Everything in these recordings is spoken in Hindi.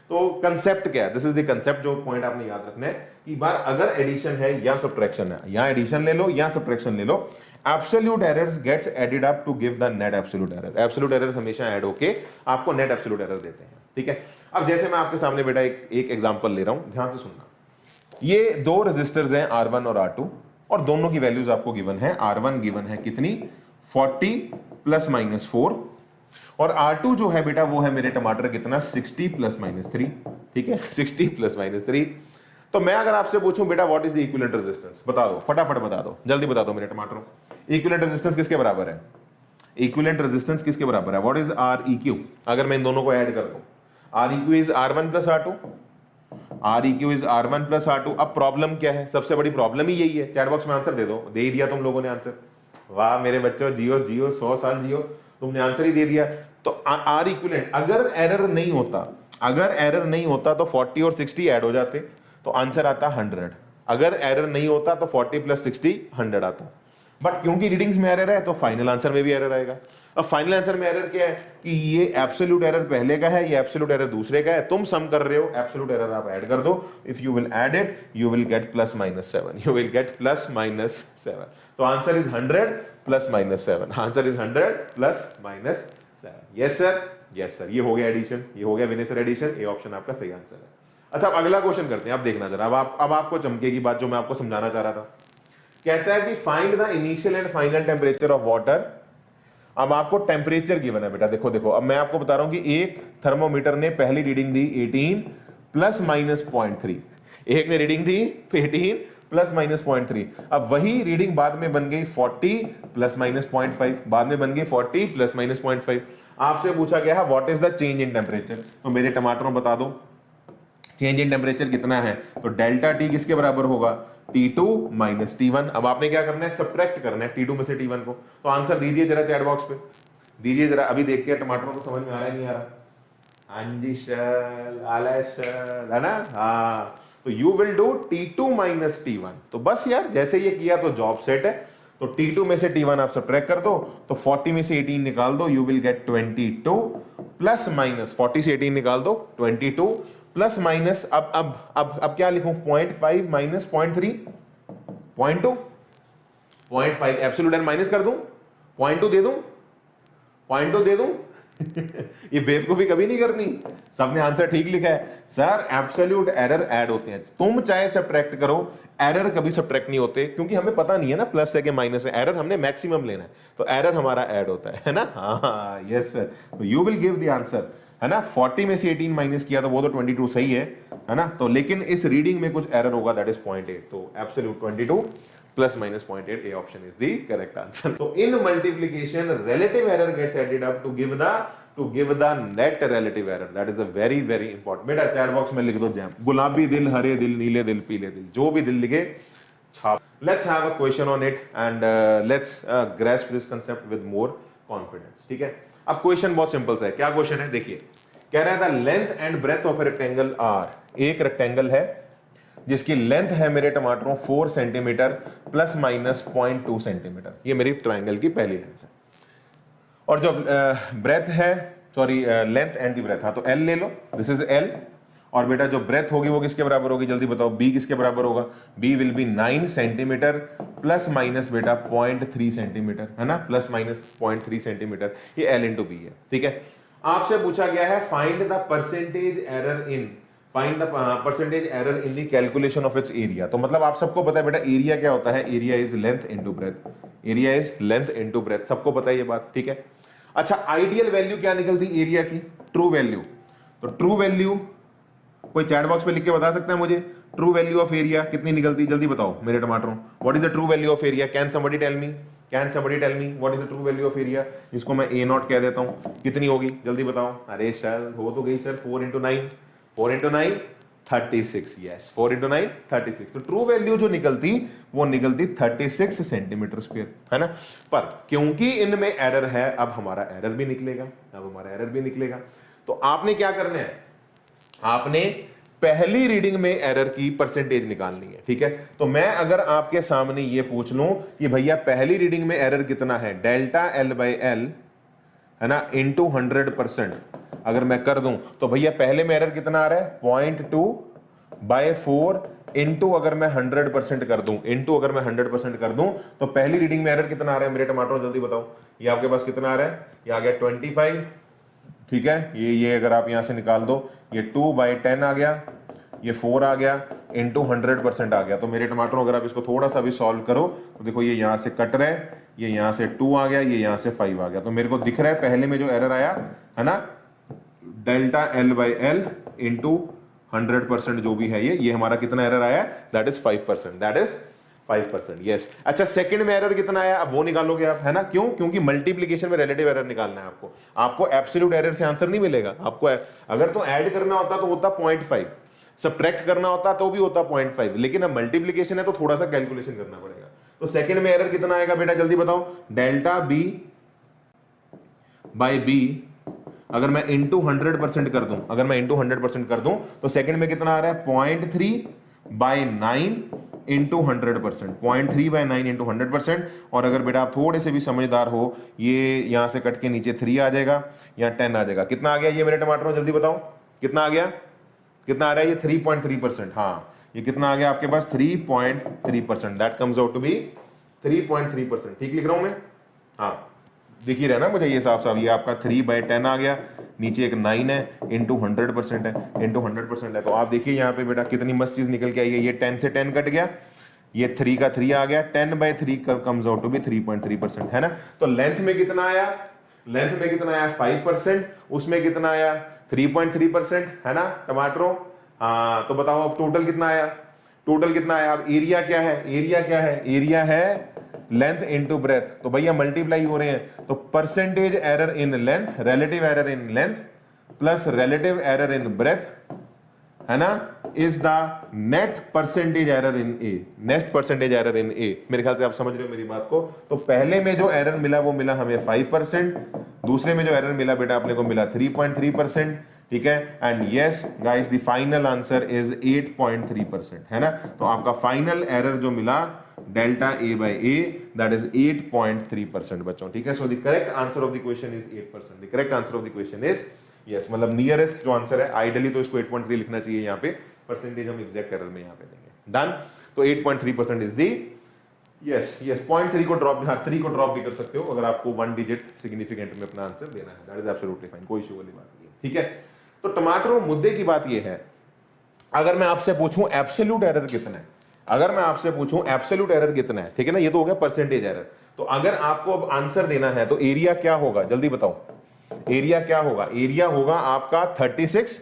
तो कंसेप्ट क्या है, दिस इज द कंसेप्ट, जो पॉइंट आपने याद रखना है कि बार अगर एडिशन है या सब्ट्रैक्शन है, या एडिशन ले लो या सब्ट्रैक्शन ले लो, absolute errors gets added up to give the net absolute error. Absolute error हमेशा ऐड होके आपको नेट एब्सोल्यूट एरर देते हैं, ठीक है। अब जैसे मैं आपके सामने बेटा एक एग्जांपल ले रहा हूं, ध्यान से सुनना। ये दो रेजिस्टर्स हैं R1 और R2, और दोनों की वैल्यूज आपको गिवन है। R1 गिवन है कितनी, 40 प्लस माइनस 4, और R2 जो है बेटा वो है मेरे टमाटर कितना, 60 प्लस माइनस 3, ठीक है, 60 प्लस माइनस 3। तो मैं अगर आपसे पूछूं बेटा what is the equivalent resistance, बता दो, फटाफट बता दो, जल्दी बता दो मेरे टमाटरों। इक्विवेलेंट रेजिस्टेंस किसके बराबर है, इक्विवेलेंट रेजिस्टेंस किसके बराबर है, व्हाट इज Req, अगर मैं इन दोनों को ऐड कर दूं, Req is R1 plus R2, Req is R1 plus R2। अब प्रॉब्लम क्या है, सबसे बड़ी प्रॉब्लम ही यही है। चैट बॉक्स में आंसर दे दो, दे ही दिया तुम लोगों ने आंसर, वाह मेरे बच्चों, जियो जियो 100 साल जियो, तुमने आंसर ही दे दिया। तो R इक्विवेलेंट, अगर एरर नहीं होता, अगर एरर नहीं होता तो 40 और 60 ऐड हो जाते तो आंसर आता 100। अगर एरर नहीं होता तो 40 प्लस 60 100 आता, बट क्योंकि रीडिंग्स में एरर है तो फाइनल आंसर में भी एरर आएगा। अब फाइनल आंसर में एरर क्या है कि ये एब्सोल्यूट एरर पहले का है, ये एब्सोल्यूट एरर दूसरे का है, तुम सम कर रहे हो, एब्सोल्यूट एरर आप ऐड कर दो, if you will add it you will get plus minus 7, you will get plus minus 7। तो answer is 100 plus minus 7, answer is 100 plus minus 7। Yes sir, yes sir, ये हो गया एडिशन, ये हो गया विनय सर एडिशन, ये ऑप्शन आपका सही आंसर है। अच्छा अब अगला क्वेश्चन करते हैं, आप देखना जरा, अब आपको चमकेगी बात जो मैं आपको समझाना चाह रहा था। कहता है कि find the initial and final temperature of water. अब आपको टेम्परेचर गिवन है बेटा, देखो देखो, अब मैं आपको बता रहा हूं कि एक थर्मोमीटर ने पहली रीडिंग दी 18 प्लस माइनस 0.3, एक ने रीडिंग दी 18 प्लस माइनस 0.3, अब वही रीडिंग बाद में बन गई 40 प्लस माइनस 0.5, बाद में बन गई 40 प्लस माइनस 0.5। आपसे पूछा गया है what is the change in temperature, तो मेरे टमाटरों बता दो चेंज इन टेम्परेचर कितना है, तो डेल्टा टी किसके बराबर होगा, T2 माइनस T1। अब आपने क्या करना है, सब्ट्रैक्ट करना है T2 में से T1 को। तो आंसर दीजिए जरा चैट बॉक्स पे, दीजिए जरा, अभी देखते हैं टमाटरों को समझ में आ रहा है नहीं आ रहा। हाँ जी सर, आला सर, है ना, हाँ। तो you will do T2 minus T1, तो बस यार जैसे ये किया तो जॉब सेट है। तो T2 में से T1 आप सब्ट्रैक्ट कर दो, तो 40 में से 18 निकाल दो, you will get 22 plus minus 40 से 18 निकाल दो 22 प्लस माइनस, अब क्या लिखूं, 0.5 माइनस 0.3, 0.2, 0.5 एब्सोल्यूट एरर माइनस कर दूं, 0.2 दे दूं, 0.2 दे दूं। ये बेवकूफी कभी नहीं करनी, सबने आंसर ठीक लिखा है सर, एब्सोल्यूट एरर ऐड होते हैं, तुम चाहे सब्ट्रैक्ट करो, एरर कभी सब्ट्रैक्ट नहीं होते, क्योंकि हमें पता नहीं है ना प्लस है कि माइनस है, एरर हमने मैक्सिमम लेना है, तो एरर हमारा ऐड होता है ना। हाँ यस सर, तो you will give the answer, है ना। 40 में से 18 माइनस किया तो वो तो 22 सही है ना, तो लेकिन इस रीडिंग में कुछ एरर होगा, दैट इज 0.8, तो absolute 22 plus minus 0.8, A option is the correct answer. तो in multiplication relative error gets added up to give the net relative error, that is a very very important. बेटा चैट बॉक्स में लिख दो जैम, गुलाबी दिल, हरे दिल, नीले दिल, पीले दिल, जो भी दिल लिखे छाप। Let's have a question on it and let's grasp this concept with more confidence, ठीक है। अब क्वेश्चन बहुत सिंपल सा है, क्या क्वेश्चन है देखिए, कह रहा है the length and breadth of a rectangle are, एक रेक्टेंगल है जिसकी लेंथ है मेरे टमाटरों 4 सेंटीमीटर प्लस माइनस 0.2 सेंटीमीटर, ये मेरी ट्राइंगल की पहली लेंथ है, और जो ब्रेथ है, sorry length and the breadth, हाँ तो L ले लो, दिस इज L, और बेटा जो ब्रेथ होगी वो किसके बराबर होगी, जल्दी बताओ, B किसके बराबर होगा, B will be 9 centimetre plus minus बेटा 0.3 सेंटीमीटर, है ना, प्लस माइनस 0.3 सेंटीमीटर, ये L इंटू B है, ठीक है। आपसे पूछा गया है find the percentage error in, find the percentage error in the calculation of its area. तो मतलब आप सबको पता है बेटा एरिया क्या होता है, area is length into breadth, area is length into breadth, सबको पता है ये बात, ठीक है। अच्छा आइडियल वैल्यू क्या निकलती एरिया की, ट्रू वैल्यू, तो ट्रू वैल्यू कोई चैट बॉक्स पे लिख के बता सकता है मुझे, ट्रू वैल्यू ऑफ एरिया कितनी निकलती, जल्दी बताओ मेरे टमाटरों, what is the true value of area, can somebody tell me, can somebody tell me what is the true value of area, इसको मैं A नॉट कह देता हूं, कितनी होगी जल्दी बताओ, अरे सर हो तो गई sir, 4 into 9, 4 into 9 36, yes 4 into 9 36, तो ट्रू वैल्यू जो निकलती वो निकलती 36 सेंटीमीटर स्क्वायर, है ना। पर क्योंकि इनमें एरर है, अब हमारा एरर भी निकलेगा, अब हमारा एरर भी निकलेगा, तो आपने क्या करना है, आपने पहली रीडिंग में एरर की परसेंटेज निकालनी है, ठीक है। तो मैं अगर आपके सामने ये पूछ लूं कि भैया पहली रीडिंग में एरर कितना है, डेल्टा L बाई एल, है ना, इंटू 100% अगर मैं कर दूं तो भैया पहले में एरर कितना आ रहा है 0.2/4 इंटू अगर मैं 100% कर दूं, इंटू अगर मैं 100% कर दूं तो पहली रीडिंग में एरर कितना आ रहा है मेरे टमाटरों, जल्दी बताओ। ये आपके पास कितना आ रहा है, ये आ गया 25, ठीक है। ये अगर आप यहां से निकाल दो, ये 2/10 आ गया, ये 4 आ गया, इंटू 100% आ गया। तो मेरे टमाटरों अगर आप इसको थोड़ा सा भी सॉल्व करो तो देखो ये यहां से कट रहे, ये यहां से 2 आ गया, ये यहां से 5 आ गया। तो मेरे को दिख रहा है पहले में जो एरर आया है ना, डेल्टा L/L इंटू 100% जो भी है ये हमारा कितना एरर आया, that is 5%, that is 5%, yes. अच्छा सेकंड में एरर कितना आया, अब वो निकालोगे आप, है ना, क्यों, क्योंकि मल्टीप्लिकेशन में रिलेटिव एरर निकालना है आपको। आपको एब्सोल्यूट एरर से आंसर नहीं मिलेगा आपको। अगर तो ऐड करना होता तो होता 0.5, सब्ट्रैक्ट करना होता तो भी होता 0.5, लेकिन अब मल्टीप्लिकेशन है तो थोड़ा सा कैलकुलेशन करना पड़ेगा। तो सेकंड में एरर कितना आएगा बेटा, जल्दी बताओ। डेल्टा B/B अगर मैं इंटू 100% कर दूं, अगर मैं इंटू 100% कर दूं तो सेकंड में कितना आ रहा है 0.3/9 इंटू 100%, 0.3/9 इंटू 100%। और अगर बेटा आप थोड़े से भी समझदार हो, ये यहां से कट के नीचे 3 आ जाएगा, यहाँ 10 आ जाएगा। कितना आ गया ये मेरे टमाटरों, जल्दी बताओ कितना आ गया, कितना आ रहा है ये 3.3%। हाँ ये कितना आ गया आपके पास 3.3%, that comes out to be 3.3%। ठीक लिख रहा हूं मैं, हाँ दिख ही रहा ना मुझे ये साफ साफ। ये आपका 3/10 आ गया, नीचे एक 9 है, इंटू 100% है, इंटू 100% है। तो आप देखिए यहाँ पे बेटा कितनी मस्त चीज निकल के आई है। ये 10 से 10 कट गया, ये 3 का 3 आ गया, 10/3 कम्स आउट टू बी 3.3%, है ना। तो लेंथ में कितना आया, लेंथ में कितना आया 5%, उसमें कितना आया 3.3%, है ना टमाटरों। हाँ तो बताओ अब टोटल कितना आया, टोटल कितना आया। अब एरिया क्या है, एरिया क्या है, एरिया है लेंथ इनटू ब्रेथ। तो भैया मल्टीप्लाई हो रहे हैं, तो percentage error in length, relative error in length plus relative error in breadth, है ना, is the net percentage error in A, next percentage error in A. मेरे ख्याल से आप समझ रहे हो मेरी बात को। तो पहले में जो एरर मिला वो मिला हमें 5%, दूसरे में जो एरर मिला बेटा अपने को मिला 3.3%, ठीक है। And yes guys the final answer is 8.3%, है ना। तो आपका फाइनल एरर जो मिला डेल्टा A/A दैट इज 8.3% बच्चों, ठीक है। So the correct answer of the question is 8%, the correct answer of the question is yes, मतलब नियरेस्ट जो आंसर है, आइडियली तो इसको 8.3 लिखना चाहिए यहाँ पे, परसेंटेज हम एग्जैक्ट एरर में यहाँ पे देंगे। डन, तो 8.3% इज दी यस, 0.3 को ड्रॉप, हाँ 3 को ड्रॉप भी कर सकते हो अगर आपको 1 डिजिट सिग्निफिकेंट में अपना आंसर देना है, दैट इज एब्सोल्युटली फाइन, कोई इशू वाली बात नहीं है, ठीक है। तो टमाटरों मुद्दे की बात यह है, अगर मैं आपसे पूछूं एब्सोल्यूट एरर कितना है, अगर मैं आपसे पूछूं एब्सोल्यूट एरर कितना है, ठीक है ना, ये तो हो गया परसेंटेज एरर। तो अगर आपको अब आंसर देना है तो एरिया क्या होगा, जल्दी बताओ एरिया क्या होगा। एरिया होगा आपका 36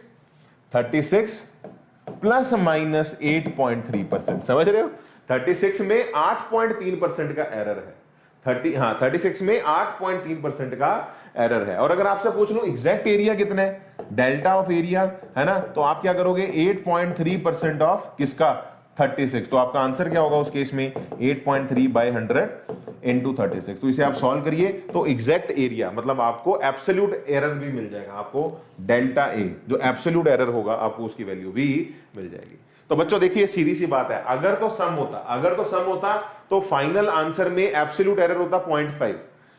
प्लस माइनस 8.3%, समझ रहे हो। 36 में 8.3% का एरर है, 36 में 8.3% का एरर है। और अगर आपसे पूछ लूं एग्जैक्ट एरिया कितना है, डेल्टा ऑफ एरिया, है ना, तो आप क्या करोगे 8.3% ऑफ किसका 36, तो आपका आंसर क्या होगा उस केस में 8.3/100 इंटू 36। तो इसे आप सॉल्व करिए तो एग्जैक्ट एरिया मतलब आपको एब्सोल्यूट एरर भी मिल जाएगा, आपको डेल्टा ए जो एब्सोल्यूट एरर होगा आपको उसकी वैल्यू भी मिल जाएगी। तो बच्चों देखिए सीधी सी बात है, अगर तो सम होता तो फाइनल आंसर में एब्सोल्यूट एरर होता 0.5,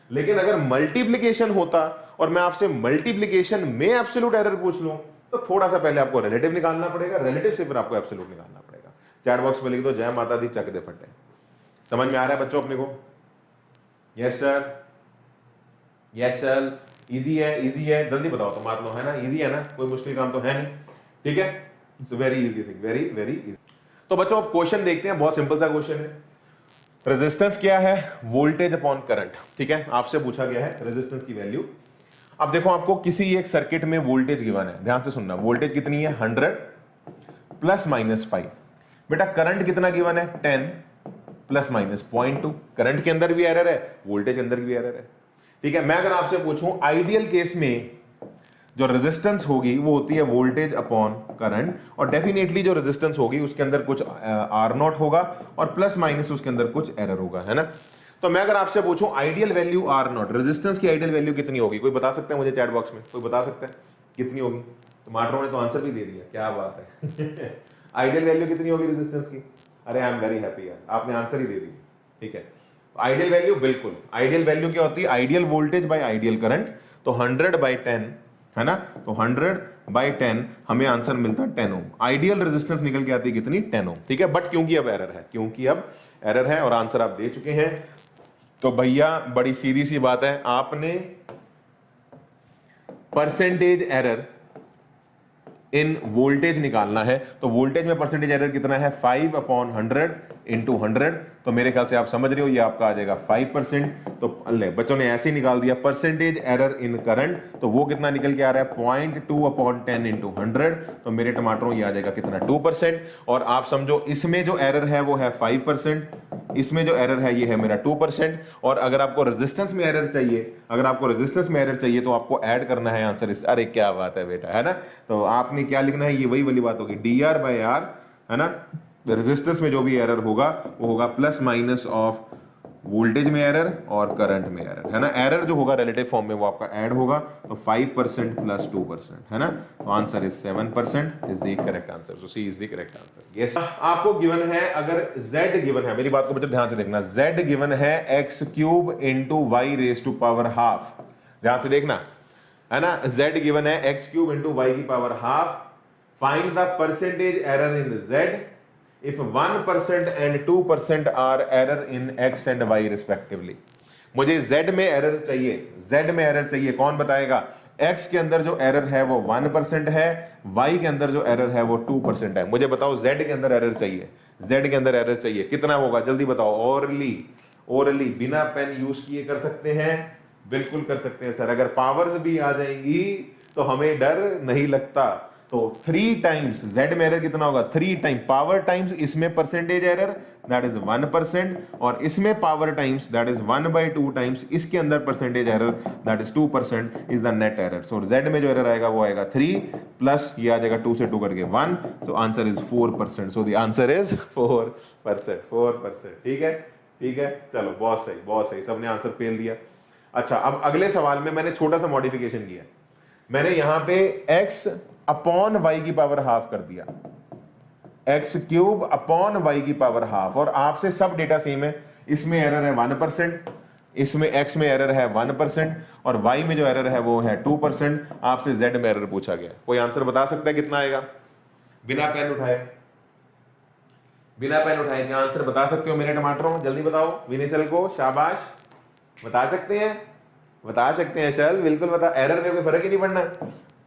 लेकिन अगर मल्टीप्लिकेशन होता और मैं आपसे मल्टीप्लिकेशन में एब्सोल्यूट एरर पूछ लूं तो थोड़ा सा पहले आपको रिलेटिव निकालना पड़ेगा, रिलेटिव से फिर आपको एब्सोल्यूट निकालना पड़ेगा। चैट बॉक्स में लिख दो जय माता दी चक दे फटे। समझ में आ रहा है बच्चों अपने को? Yes sir, yes sir, easy है, इजी है, जल्दी बताओ तो मान लो, है ना, इजी है ना, कोई मुश्किल काम तो है नहीं, ठीक है। It's very easy thing, very very easy. तो बच्चों अब क्वेश्चन देखते हैं, बहुत सिंपल सा क्वेश्चन है। रेजिस्टेंस क्या है, वोल्टेज अपॉन करंट, ठीक है, आपसे पूछा गया है रेजिस्टेंस की वैल्यू। अब देखो आपको किसी एक सर्किट में वोल्टेज गिवन है, ध्यान से सुनना, वोल्टेज कितनी है 100 प्लस माइनस 5। बेटा करंट कितना गिवन है 10 प्लस माइनस 0.2। करंट के अंदर भी एरर है, वोल्टेज के अंदर भी एरर है, ठीक है। मैं अगर आपसे पूछूं आइडियल केस में जो रेजिस्टेंस होगी वो होती है वोल्टेज अपॉन करंट, और डेफिनेटली जो रेजिस्टेंस होगी उसके अंदर कुछ R0 होगा और प्लस माइनस उसके अंदर कुछ एरर होगा, है ना। तो मैं अगर आपसे पूछूं आइडियल वैल्यू R0, रेजिस्टेंस की आइडियल वैल्यू कितनी होगी, कोई बता सकता है मुझे चैट बॉक्स में, कोई बता सकता है कितनी होगी? टमाटरों ने तो आंसर भी दे दिया, क्या बात है। आइडियल वैल्यू कितनी होगी रेजिस्टेंस की? अरे आई एम वेरी हैप्पी यार, आपने आंसर ही दे दी, ठीक है। आइडियल वैल्यू, बिल्कुल आइडियल वैल्यू क्या होती है, ideal voltage bye ideal current, तो 100/10 है ना, तो 100/10 हमें आंसर मिलता है 10 ओम। आइडियल रेजिस्टेंस निकल के आती है कितनी, 10 ओम, ठीक है। बट क्योंकि अब एरर है और आंसर आप दे चुके हैं, तो भैया बड़ी सीधी सी बात है, आपने परसेंटेज एरर इन वोल्टेज निकालना है। तो वोल्टेज में परसेंटेज एरर कितना है, 5/100 इंटू 100, तो मेरे ख्याल से आप समझ रहे हो ये आपका आ जाएगा 5%। तो ले बच्चों ने ऐसे ही निकाल दिया परसेंटेज एरर इन करंट, तो वो कितना निकल के आ रहा है 0.2/10 इंटू 100, तो मेरे टमाटरों ये आ जाएगा कितना 2%। और आप समझो इसमें जो एरर है वो है 5%, इसमें जो एरर है ये है मेरा 2%। और अगर आपको रेजिस्टेंस में एरर चाहिए, तो आपको ऐड करना है आंसर इस, अरे क्या बात है बेटा, है ना। तो आपने क्या लिखना है, ये वही वाली बात होगी, dr/r, है ना। रेजिस्टेंस में जो भी एरर होगा वो होगा प्लस माइनस ऑफ वोल्टेज में एरर और करंट में एरर, है ना। एरर जो होगा रिलेटिव फॉर्म में वो आपका ऐड होगा, तो 5% प्लस 2%, है ना। तो answer is 7% is the correct answer. So C is the correct answer. Yes, आपको गिवन है, अगर z गिवन है, मेरी बात को बच्चों ध्यान से देखना, z गिवन है x³ into y raise to power half, ध्यान से देखना, है ना। z गिवन है x³ इंटू वाई की power half, find the percentage error in z if 1% and 2% are error in x and y respectively। मुझे z में एरर चाहिए, कौन बताएगा। x के अंदर जो एरर है वो 1% है, y के अंदर जो एरर है वो 2% है। मुझे बताओ z के अंदर एरर चाहिए, कितना होगा, जल्दी बताओ। ओरली बिना पेन यूज किए कर सकते हैं, बिल्कुल कर सकते हैं सर। अगर पावर्स भी आ जाएंगी तो हमें डर नहीं लगता। तो 3 टाइम्स z में एरर कितना होगा, 3 टाइम पावर टाइम्स इसमें परसेंटेज एरर, दैट इज 1%, और इसमें power times, that is 1/2 times इसके अंदर percentage error, that is 2%, is the net error. So z में जो एरर आएगा वो आएगा 3 प्लस ये आ जाएगा 2 से 2 करके 1, so answer is 4%। So the answer is 4%। ठीक है, चलो बहुत सही, सबने आंसर पेल दिया। अच्छा, अब अगले सवाल में मैंने छोटा सा मॉडिफिकेशन किया, मैंने यहां पे x अपॉन वाई की पावर हाफ कर दिया, x³ अपॉन वाई की पावर हाफ, और आपसे सब डेटा सेम है। इसमें एरर है 1%, इसमें x में एरर है 1%, और y में जो एरर है वो है 2%। आपसे z में एरर पूछा गया, कोई आंसर बता सकता है कितना आएगा, बिना पेन उठाए क्या आंसर बता सकते हो मेरे टमाटरों, जल्दी बताओ। विनीशल को शाबाश, बता सकते हैं चल, बिल्कुल बता। एरर में कोई फर्क ही नहीं पड़ना,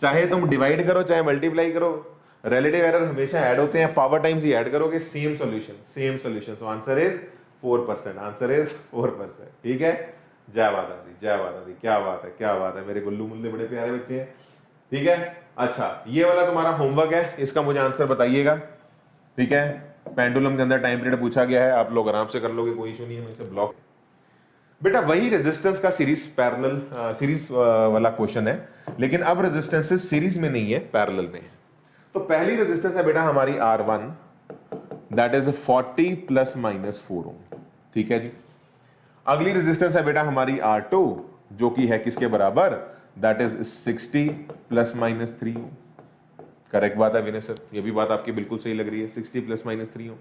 चाहे तुम डिवाइड करो चाहे मल्टीप्लाई करो, रिलेटिव एरर हमेशा ऐड होते हैं, पावर टाइम्स ही ऐड करोगे, same solution. So answer is 4%। ठीक है, जय माता दी, क्या बात है, मेरे गुल्लू मुल्ले बड़े प्यारे बच्चे हैं। ठीक है, अच्छा ये वाला तुम्हारा होमवर्क है, इसका मुझे आंसर बताइएगा। ठीक है, पेंडुलम के अंदर टाइम पीरियड पूछा गया है, आप लोग आराम से कर लोगे, कोई इशू नहीं है। मैं इसे ब्लॉक, बेटा वही रेजिस्टेंस का सीरीज वाला क्वेश्चन है, लेकिन अब रेजिस्टेंसेस सीरीज में नहीं है, पैरेलल में है। तो पहली रेजिस्टेंस है बेटा हमारी R1, दैट इज 40 + -4 ओम। ठीक है जी। अगली रेजिस्टेंस है बेटा हमारी R2, जो कि है किसके बराबर, दैट इज 60 + -3 ओम। करेक्ट बात है विनय सर, ये भी बात आपकी बिल्कुल सही लग रही है, 60 + -3 ओम।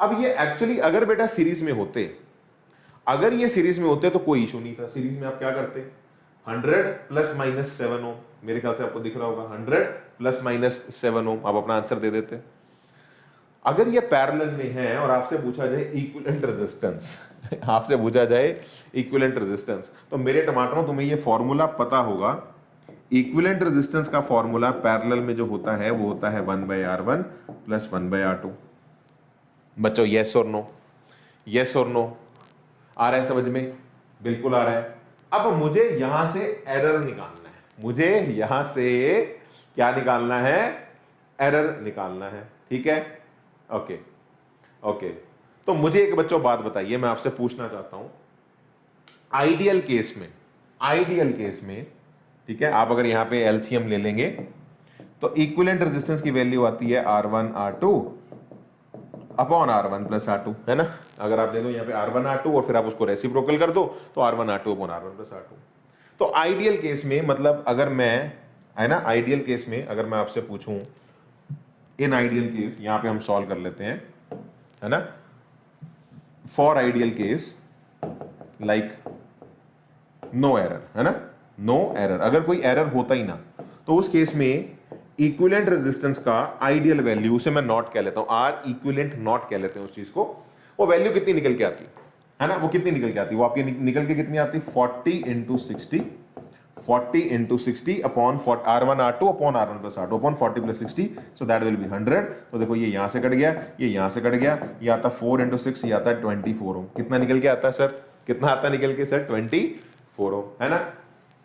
अब ये एक्चुअली अगर बेटा सीरीज में होते, तो कोई इशू नहीं था। सीरीज में आप क्या करते, 100 ± 7 ओम, मेरे ख्याल से आपको दिख रहा होगा, 100 ± 7 ओम, आप अपना आंसर दे देते। अगर ये पैरेलल में है और आपसे पूछा जाए इक्विवेलेंट रेजिस्टेंस, तो मेरे टमाटरों तुम्हें ये फॉर्मूला पता होगा। इक्विवेलेंट रेजिस्टेंस का फॉर्मूला पैरेलल में जो होता है वो होता है 1/R1 + 1/R2। बच्चों यस और नो आ रहा है समझ में, बिल्कुल आ रहा है। अब मुझे यहां से एरर निकालना है, क्या निकालना है, एरर निकालना है। ठीक है, ओके। तो मुझे एक बच्चों बात बताइए, मैं आपसे पूछना चाहता हूं, आइडियल केस में, ठीक है, आप अगर यहां पे एलसीएम ले लेंगे तो इक्विवेलेंट रेजिस्टेंस की वैल्यू आती है R1 R2 upon R1 + R2, है ना। अगर आप दे दो यहाँ पे R1 R2 और फिर आप उसको रेसिप्रोकल कर दो तो R1 R2 upon R1 + R2। तो आइडियल केस में, मतलब अगर मैं, है ना, आइडियल केस में अगर मैं आपसे पूछूं, इन आइडियल केस यहां पे हम सॉल्व कर लेते हैं, है ना। For ideal case like no error, है ना, नो एरर। अगर कोई एरर होता ही ना तो उस केस में इक्विवेलेंट रेजिस्टेंस का आइडियल वैल्यू, उसे मैं नॉट कह लेता हूं, आर इक्विवेलेंट नॉट कह लेते हैं उस चीज को, वो वैल्यू कितनी निकल के आती है ना, वो कितनी निकल के आती है, वो आपकी निकल के कितनी आती है, 40 into 60, 40 into 60 upon R1 R2 upon R1 plus R2 upon 40 plus 60, so that will be 100। तो देखो ये यहां से कट गया, ये यहां से कट गया, ये आता 4 इंटू 6, ये आता 24 ओम। कितना निकल के आता है सर, कितना आता निकल के सर, 24 ओम, है ना।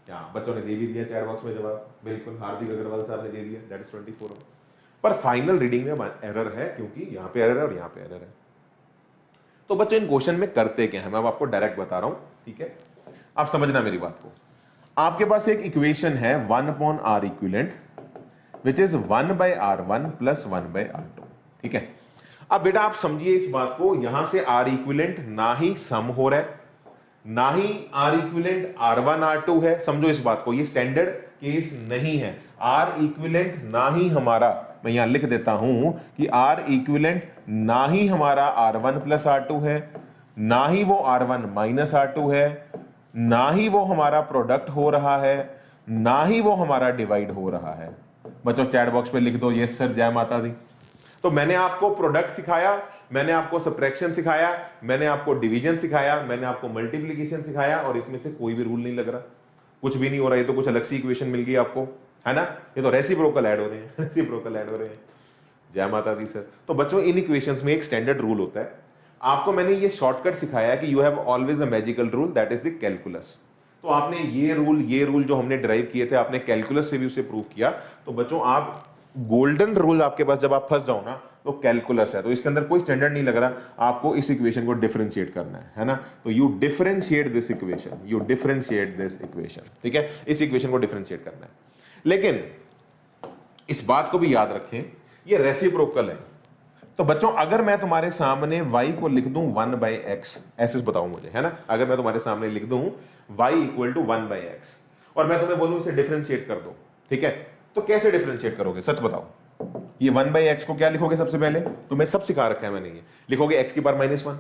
यहाँ बच्चों ने दे भी दिया चैट बॉक्स में जवाब, बिल्कुल हार्दिक अग्रवाल साहब ने दे दिया, दैट इज 24 ओम। पर फाइनल रीडिंग में एरर है, क्योंकि यहाँ पे एरर है और यहाँ पे एरर है। तो बच्चों इन क्वेश्चन में करते क्या है, मैं आपको डायरेक्ट बता रहा हूं, ठीक है, आप समझना मेरी बात को। आपके पास एक इक्वेशन है 1 upon R equivalent which is 1 by R1 plus 1 by R2, ठीक है। अब बेटा आप समझिए इस बात को, यहां से आर इक्विवेलेंट ना ही सम हो रहा है, ना ही आर इक्विवेलेंट R1 R2 है, समझो इस बात को, ये स्टैंडर्ड केस नहीं है। आर इक्विवेलेंट ना ही हमारा, मैं यहां लिख देता हूं कि आर इक्विवेलेंट ना ही हमारा R1 प्लस R2 है, ना ही वो R1 माइनस R2 है, ना ही वो हमारा प्रोडक्ट हो रहा है, ना ही वो हमारा डिवाइड हो रहा है। बच्चों चैट बॉक्स पे लिख दो यस सर, जय माता दी। तो मैंने आपको प्रोडक्ट सिखाया, मैंने आपको सब्ट्रैक्शन सिखाया, मैंने आपको डिवीजन सिखाया, मैंने आपको मल्टीप्लिकेशन सिखाया, और इसमें से कोई भी रूल नहीं लग रहा, कुछ भी नहीं हो रहा। ये तो कुछ अलग सी इक्वेशन मिल गई आपको, है ना, ये तो रेसिप्रोकल ऐड हो रहे हैं, रेसिप्रोकल ऐड हो रहे हैं। जय माता दी सर। तो बच्चों इन इक्वेशंस में एक स्टैंडर्ड रूल होता है, आपको मैंने ये शॉर्टकट सिखाया कि you have always a magical rule, that is the calculus. तो आपने ये रूल जो हमने ड्राइव किए थे, आपने कैलकुलस से भी उसे प्रूव किया। तो बच्चों आप गोल्डन रूल आपके पास जब आप फंस जाओ ना, तो कैलकुलस है, तो इसके अंदर कोई स्टैंडर्ड नहीं लग रहा, आपको इस इक्वेशन को डिफरेंशिएट करना है ना। तो you differentiate this equation, you differentiate this equation, ठीक है, इस इक्वेशन को डिफरेंशिएट करना है। लेकिन इस बात को भी याद रखें, ये रेसिप्रोकल है। तो बच्चों अगर मैं तुम्हारे सामने y को लिख दूं 1 बाई एक्स, ऐसे बताओ मुझे, है ना, अगर मैं तुम्हारे सामने लिख दूं y equal to 1 by x, और मैं तुम्हें बोलूं इसे डिफरेंशिएट कर दो, ठीक है, तो कैसे डिफरेंशिएट करोगे, सच बताओ। ये 1 बाई एक्स को क्या लिखोगे, सबसे पहले तुम्हें सब सिखा रखा है मैंने, ये लिखोगे x की पावर -1,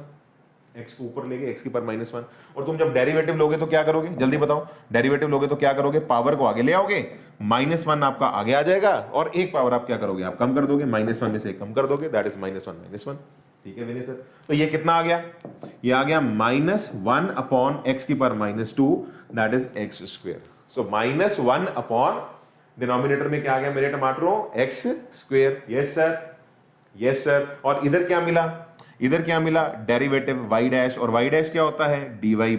x को ऊपर लेके x की पावर -1, और तुम जब डेरिवेटिव लोगे तो क्या करोगे, जल्दी बताओ, डेरिवेटिव लोगे तो क्या करोगे, पावर को आगे ले आओगे, -1 आपका आगे आ जाएगा, और एक पावर आप क्या करोगे, आप कम कर दोगे, -1 में से एक कम कर दोगे, दैट इज -1, ठीक है विनय सर। तो ये कितना आ गया, ये आ गया -1 अपॉन x की power -2, that is x square. So -1 upon denominator में क्या आ गया मेरे टमाटरों, x square. Yes sir, yes sir. और इधर क्या मिला, इधर क्या मिला, डेरिवेटिव y डैश, और y डैश क्या होता है, dy by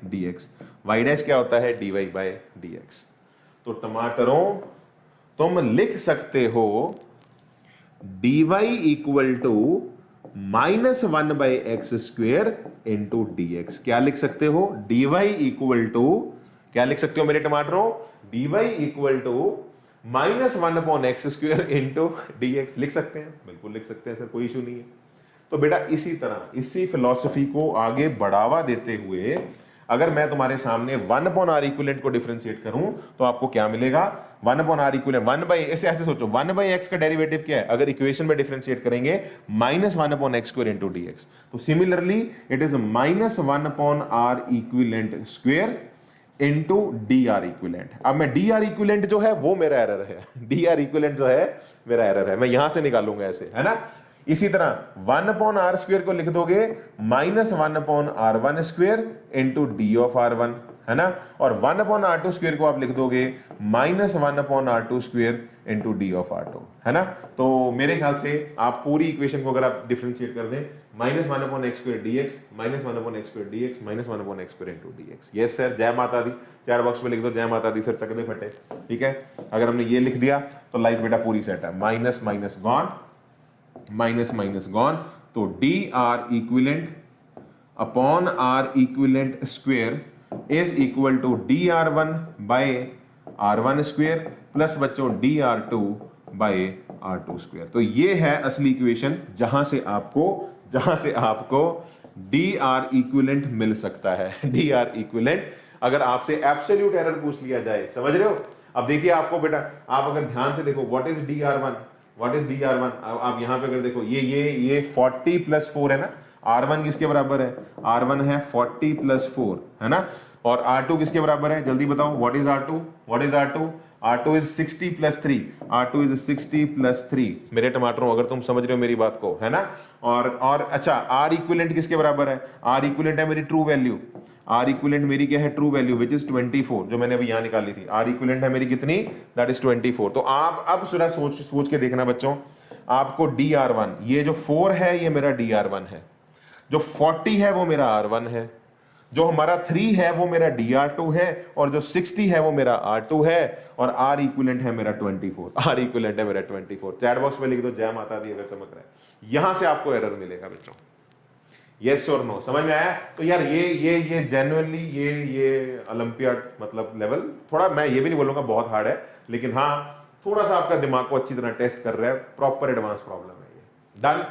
dx, y dash क्या होता है, dy बाई dx। तो टमाटरों तुम लिख सकते हो dy equal to -1 by x square into dx। क्या लिख सकते हो, dy इक्वल टू, क्या लिख सकते हो मेरे टमाटरों, dy equal to -1 upon x square into dx। लिख सकते हैं, बिल्कुल लिख सकते हैं सर, कोई इशू नहीं है। तो बेटा इसी तरह, इसी फिलॉसफी को आगे बढ़ावा देते हुए अगर मैं तुम्हारे सामने 1 अपॉन आर इक्विवेलेंट को डिफरेंशिएट करूं तो आपको क्या मिलेगा, 1 अपॉन आर इक्विवेलेंट 1 बाई, ऐसे सोचो 1 बाई एक्स का डेरिवेटिव क्या है, अगर इक्वेशन में डिफरेंशिएट करेंगे -1 upon x square into dx। तो similarly it is -1 upon R equivalent square into d R equivalent. अब मैं डी आर इक्विवेलेंट जो है वो मेरा एरर है, डी आर इक्विवेलेंट जो है मेरा एरर है, मैं यहां से निकालूंगा ऐसे, है ना। इसी तरह 1 अपॉन आर स्क्वायर को लिख दोगे -1 upon R1 square into D of R1, है ना, और 1 अपॉन R2 स्क्वायर को आप लिख दोगे -1 upon R2 square into D of R2, है ना। तो मेरे ख्याल से आप पूरी इक्वेशन को अगर आप डिफरेंशिएट कर दें, -1 upon x square dx, -1 upon x square dx, -1 upon x square into dx। Yes sir, जय माता दी, चैट बॉक्स में लिख दो जय माता दी सर, चक दे फटे, ठीक है। अगर हमने ये लिख दिया तो लाइफ बेटा पूरी सेट है, minus minus gone, minus minus gone, तो D R equivalent upon R equivalent square is equal to dr1 by r1 square plus बच्चों dr2 बाय r2 स्क्वायर। तो ये है असली इक्वेशन जहां से आपको dr इक्विवेलेंट मिल सकता है, dr इक्विवेलेंट। अगर आपसे एब्सोल्यूट एरर पूछ लिया जाए, समझ रहे हो। अब देखिए आपको बेटा, आप अगर ध्यान से देखो, what is dr1, what is dr1, आप यहां पे अगर देखो ये 40 प्लस 4 है ना, R1 किसके बराबर है, R1 है 40 प्लस 4, है ना। और R2 किसके बराबर है, जल्दी बताओ, what is R2, what is R2, R2 is 60 plus 3, R2 is 60 plus 3, मेरे टमाटरों अगर तुम समझ रहे हो मेरी बात को, है ना। और अच्छा R इक्विवेलेंट किसके बराबर है, R इक्विवेलेंट है मेरी ट्रू वैल्यू, R इक्विवेलेंट मेरी क्या है, ट्रू वैल्यू विच इज 24, जो मैंने अभी यहां निकाली थी। R इक्विवेलेंट है मेरी कितनी, दैट इज 24। तो आप अब जरा सोच के देखना बच्चों, आपको DR1, ये जो 4 है ये मेरा DR1 है, जो 40 है वो मेरा R1 है, जो हमारा 3 है वो मेरा DR2 है, और जो 60 है वो मेरा R2 है, और R इक्विवेलेंट है मेरा 24, R इक्विवेलेंट है मेरा 24। चैट बॉक्स में लिख दो जय माता दी अगर चमक रहा है, यहां से आपको एरर मिलेगा बच्चों। यस और नो, समझ में आया। तो यार ये जेन्युइनली ये ओलंपियाड मतलब लेवल, थोड़ा मैं ये भी नहीं बोलूंगा बहुत हार्ड है, लेकिन हाँ थोड़ा सा आपका दिमाग को अच्छी तरह टेस्ट कर रहा है, प्रॉपर एडवांस प्रॉब्लम है ये। डन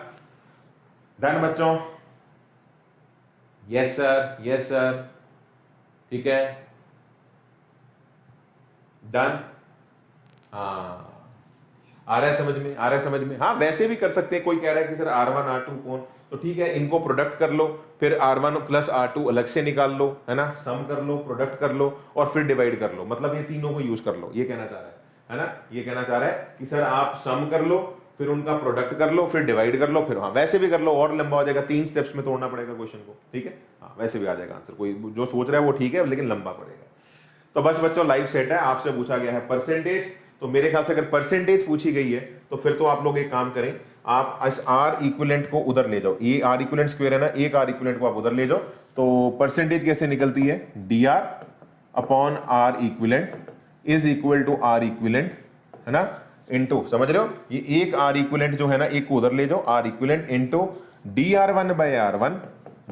डन बच्चों, यस सर, ठीक है, डन। हाँ आ रहा है समझ में, आ रहा है समझ में। हाँ वैसे भी कर सकते हैं, कोई कह रहा है कि सर R1 R2 कौन, तो ठीक है इनको प्रोडक्ट कर लो, फिर R1 प्लस R2 अलग से निकाल लो, है ना, सम कर लो, प्रोडक्ट कर लो, और फिर डिवाइड कर लो, मतलब ये तीनों को यूज कर लो, ये कहना चाह रहा है ना, ये कहना चाह रहा है कि सर आप सम कर लो, फिर उनका प्रोडक्ट कर लो, फिर डिवाइड कर लो, फिर हाँ वैसे भी कर लो, और लंबा हो जाएगा, 3 स्टेप्स में तोड़ना पड़ेगा क्वेश्चन को, ठीक है, हाँ वैसे भी आ जाएगा आंसर, कोई जो सोच रहा है वो ठीक है, लेकिन लंबा पड़ेगा। तो बस बच्चों लाइव सेट है, आपसे पूछा गया है परसेंटेज, तो मेरे ख्याल से अगर परसेंटेज पूछी गई है तो फिर तो आप लोग एक काम करें, आप इस R इक्विवेलेंट को उधर ले जाओ, ये R इक्विवेलेंट स्क्वायर है ना, एक R इक्विवेलेंट को आप उधर ले जाओ, तो परसेंटेज कैसे निकलती है, DR upon R equivalent is equal to R equivalent, है ना, इनटू, समझ रहे हो, ये एक R इक्विवेलेंट जो है ना, एक को उधर ले जाओ, R equivalent into DR1 by R1,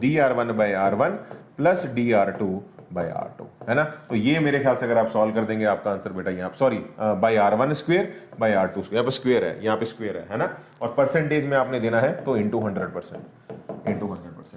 DR1 by R1 plus DR2 by R2, है ना। तो ये मेरे ख्याल से अगर आप सॉल्व कर देंगे आपका आंसर बेटा यहाँ, sorry by R1 square by R2 square, यहाँ पे स्क्वायर है, यहाँ पे स्क्वायर है ना, और परसेंटेज में आपने देना है तो इंटू 100%,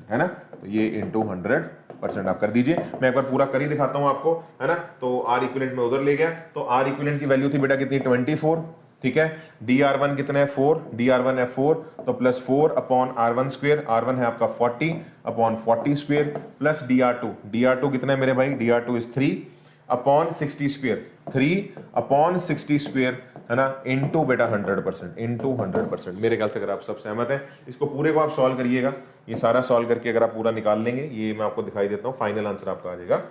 है ना, तो ये इंटू 100% आप कर दीजिए। मैं एक बार पूरा कर ही दिखाता हूँ आपको, है ना। तो R इक्विवेलेंट में उधर ले गया, तो R इक्विवेलेंट की वैल्यू थी बेटा कितनी, 24, ठीक है, DR1 कितना है 4, DR1 है 4, तो plus 4 upon R1 square, R1 है आपका 40 अपॉन 40 स्क्वायर, प्लस DR2 कितना है मेरे भाई, DR2 is 3 upon 60 square, 3 upon 60 square, है ना, इनटू बेटा 100%, इनटू 100%। मेरे ख्याल से अगर आप सब सहमत हैं, इसको पूरे को आप सॉल्व करिएगा, ये सारा सॉल्व करके अगर आप पूरा निकाल लेंगे, ये मैं आपको दिखाई देता हूँ, फाइनल आंसर आपका आ जाएगा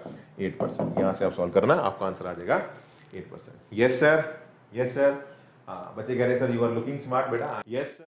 8%। यहाँ से आप सॉल्व करना, आपका आंसर आ जाएगा 8%। यस सर, हाँ बच्चे कह रहे हैं sir you are looking smart बेटा, यस।